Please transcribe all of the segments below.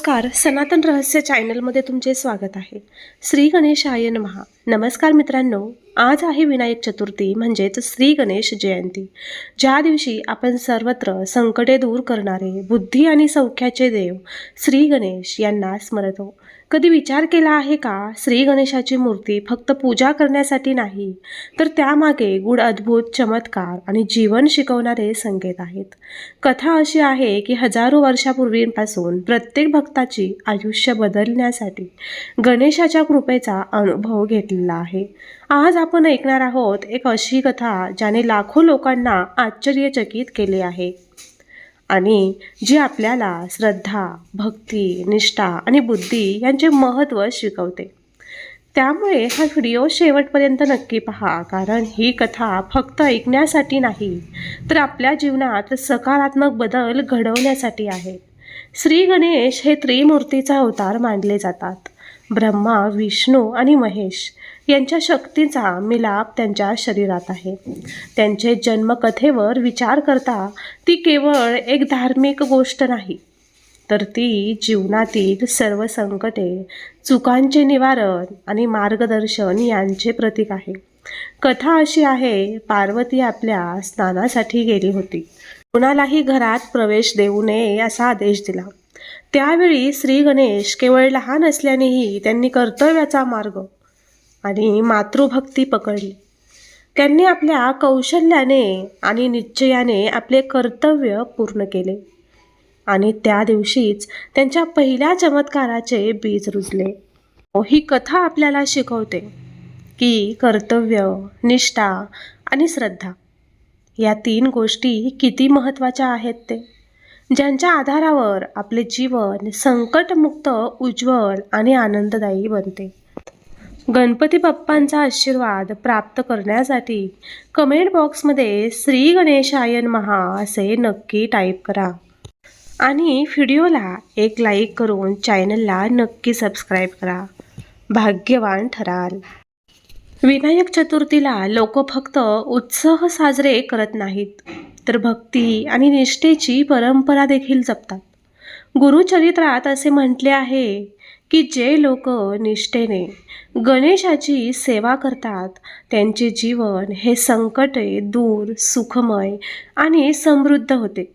नमस्कार. सनातन रहस्य चॅनलमध्ये तुमचे स्वागत आहे. श्री गणेशाय नमः. नमस्कार मित्रांनो, आज आहे विनायक चतुर्थी म्हणजेच श्री गणेश जयंती, ज्या दिवशी आपण सर्वत्र संकटे दूर करणारे बुद्धी आणि सौख्याचे देव श्री गणेश यांना स्मरतो. कधी विचार केला आहे का, श्री गणेशाची मूर्ती फक्त पूजा करण्यासाठी नाही, तर त्यामागे गूढ अद्भुत चमत्कार आणि जीवन शिकवणारे संकेत आहेत. कथा अशी आहे की हजारो वर्षापूर्वीपासून प्रत्येक भक्ताची आयुष्य बदलण्यासाठी गणेशाच्या कृपेचा अनुभव घेतलेला आहे. आज आपण ऐकणार आहोत एक अशी कथा ज्याने लाखो लोकांना आश्चर्यचकित केले आहे आणि जी आपल्याला श्रद्धा, भक्ती, निष्ठा आणि बुद्धी यांचे महत्त्व शिकवते. त्यामुळे हा व्हिडिओ शेवटपर्यंत नक्की पहा, कारण ही कथा फक्त ऐकण्यासाठी नाही, तर आपल्या जीवनात सकारात्मक बदल घडवण्यासाठी आहे. श्री गणेश हे त्रिमूर्तीचा अवतार मानले जातात. ब्रह्मा, विष्णू आणि महेश यांच्या शक्तीचा मिलाप त्यांच्या शरीरात आहे. त्यांचे जन्मकथेवर विचार करता ती केवळ एक धार्मिक गोष्ट नाही, तर ती जीवनातील सर्व संकटे, चुकांचे निवारण आणि मार्गदर्शन यांचे प्रतीक आहे. कथा अशी आहे, पार्वती आपल्या स्नानासाठी गेली होती. कुणालाही घरात प्रवेश देऊ नये असा आदेश दिला. त्यावेळी श्री गणेश केवळ लहान असल्यानेही त्यांनी कर्तव्याचा मार्ग आणि मातृभक्ती पकडली. त्यांनी आपल्या कौशल्याने आणि निश्चयाने आपले कर्तव्य पूर्ण केले आणि त्या दिवशीच त्यांच्या पहिल्या चमत्काराचे बीज रुजले. ही कथा आपल्याला शिकवते की कर्तव्य, निष्ठा आणि श्रद्धा या तीन गोष्टी किती महत्त्वाच्या आहेत ते, ज्यांच्या आधारावर आपले जीवन संकटमुक्त, उज्ज्वल आणि आनंददायी बनते. गणपती बाप्पांचा आशीर्वाद प्राप्त करण्यासाठी कमेंट बॉक्समध्ये श्री गणेशाय नमः असे नक्की टाईप करा आणि व्हिडिओला एक लाईक करून चॅनलला नक्की सबस्क्राईब करा. भाग्यवान ठराल. विनायक चतुर्थीला लोक फक्त उत्सव साजरे करत नाहीत, तर भक्ती आणि निष्ठेची परंपरा देखील जपतात. गुरुचरित्रात असे म्हटले आहे की जे लोक निष्ठेने गणेशाची सेवा करतात, त्यांचे जीवन हे संकटे दूर, सुखमय आणि समृद्ध होते.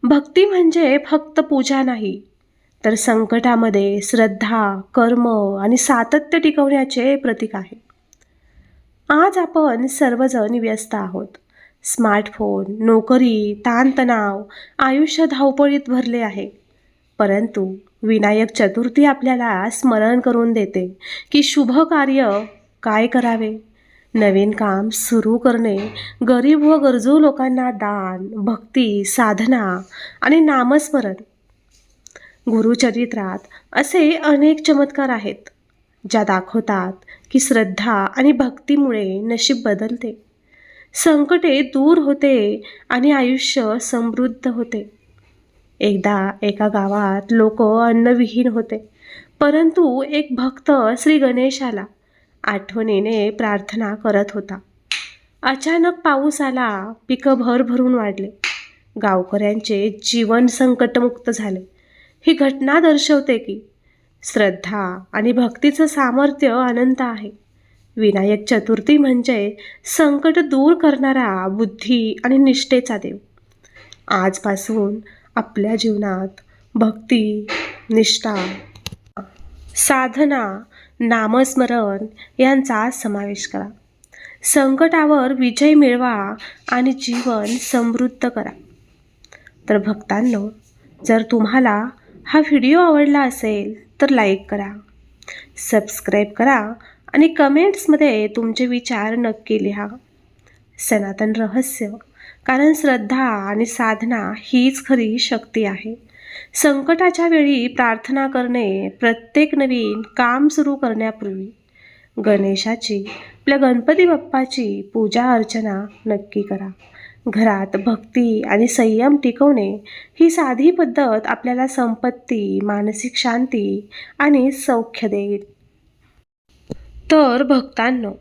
भक्ती म्हणजे फक्त पूजा नाही, तर संकटामध्ये श्रद्धा, कर्म आणि सातत्य टिकवण्याचे प्रतीक आहे. आज आपण सर्वजण व्यस्त आहोत. स्मार्टफोन, नोकरी, ताणतणाव, आयुष्य धावपळीत भरले आहे. परंतु विनायक चतुर्थी आपल्याला स्मरण करून देते की शुभ कार्य काय करावे. नवीन काम सुरू करणे, गरीब व गरजू लोकांना दान, भक्ती, साधना आणि नामस्मरण. गुरुचरित्रात असे अनेक चमत्कार आहेत ज्या दाखवतात की श्रद्धा आणि भक्तीमुळे नशीब बदलते, संकटे दूर होते आणि आयुष्य समृद्ध होते. एकदा एका गावात लोक अन्नविहीन होते, परंतु एक भक्त श्री गणेशाला आठवणीने प्रार्थना करत होता. अचानक पाऊस आला, पिकं भरभरून वाढले, गावकऱ्यांचे जीवन संकटमुक्त झाले. ही घटना दर्शवते की श्रद्धा आणि भक्तीचं सामर्थ्य अनंत आहे. विनायक चतुर्थी म्हणजे संकट दूर करणारा बुद्धी आणि निष्ठेचा देव. आजपासून आपल्या जीवनात भक्ती, निष्ठा, साधना, नामस्मरण यांचा समावेश करा. संकटावर विजय मिळवा आणि जीवन समृद्ध करा. तर भक्तांनो, जर तुम्हाला हा व्हिडिओ आवडला असेल तर लाईक करा, सबस्क्राईब करा आणि कमेंट्समध्ये तुमचे विचार नक्की लिहा. सनातन रहस्य, कारण श्रद्धा आणि साधना हीच खरी शक्ती आहे. संकटाच्या वेळी प्रार्थना करणे, प्रत्येक नवीन काम सुरू करण्यापूर्वी गणेशाची, आपल्या गणपती बाप्पाची पूजा अर्चना नक्की करा. घरात भक्ती आणि संयम टिकवणे ही साधी पद्धत आपल्याला संपत्ती, मानसिक शांती आणि सौख्य देईल. तर भक्तांनो,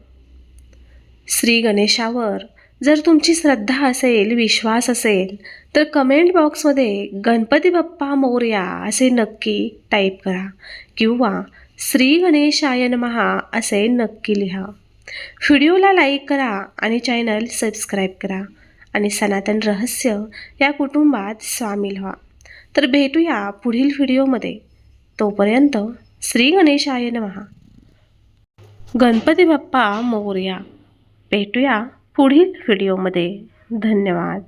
श्री गणेशावर जर तुमची श्रद्धा असेल, विश्वास असेल, तर कमेंट बॉक्समध्ये गणपती बाप्पा मोरया असे नक्की टाईप करा किंवा श्री गणेशाय नमः असे नक्की लिहा. व्हिडिओला लाईक करा आणि चॅनल सबस्क्राईब करा आणि सनातन रहस्य या कुटुंबात सामील व्हा. तर भेटूया पुढील व्हिडिओमध्ये. तोपर्यंत श्री गणेशाय नमः. गणपती बाप्पा मोरया. भेटूया पुढील व्हिडिओमध्ये. धन्यवाद.